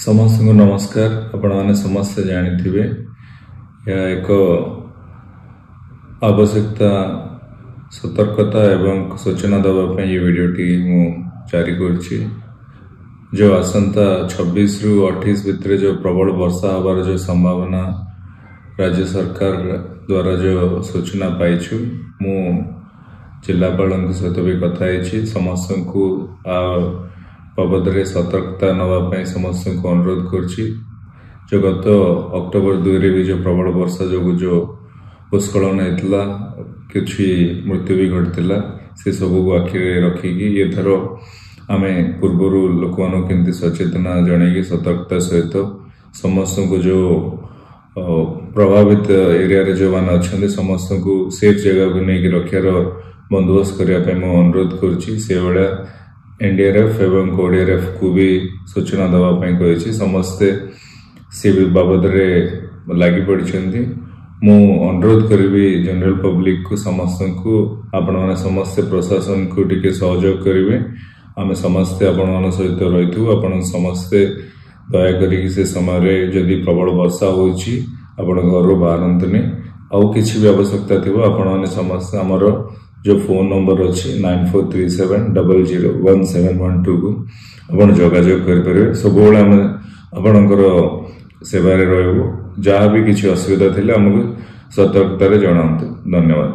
समस्त को नमस्कार। आपण मैंने समस्त जानी यह एक आवश्यकता सतर्कता एवं सूचना देवाई ये वीडियोटी मु जारी करछि। जो आसंता 26 रु 28 भितर जो प्रबल वर्षा हबार जो संभावना राज्य सरकार द्वारा जो सूचना पाइछु मु जिलापाल सहित भी कथी समस्त को बाबद सतर्कता नापी समस्त को अनुरोध करछि। जो गत अक्टोबर 2 रे भी जो प्रबल वर्षा जो भूस्खलन होता किसी मृत्यु भी घटला से सब को आखिरे रखिकी ये थर आम पूर्वर लोक मानक सचेतना जन सतर्कता सहित समस्त को जो प्रभावित एरिया रे जो मान अच्छा समस्त को सेफ जगह को लेकिन रखार बंदोबस्त करने अनुरोध करुच्ची। से भाया एनडीआरएफ एवं ओडीआरएफ को भी सूचना देवाई कही समस्ते से भी बाबद लगी पड़ी। मु अनुरोध करी जनरल पब्लिक को समस्त को आपण मैंने समस्ते प्रशासन को टिके सहयोग करेंगे। आम समस्ते आपण मान सहित रही आपण समस्ते दयाकोरी से समय जदि प्रबल वर्षा होची आपण घर बाहरतुनि आउ किसी भी आवश्यकता थी आपण मैंने समस्ते आमर जो फोन नंबर अच्छी 9437001712 को आपण जोगाजोग करें। सब आपणकर सेवारे रही जहाँ भी किसी असुविधा थी आमको सतर्कतार जनातु। धन्यवाद।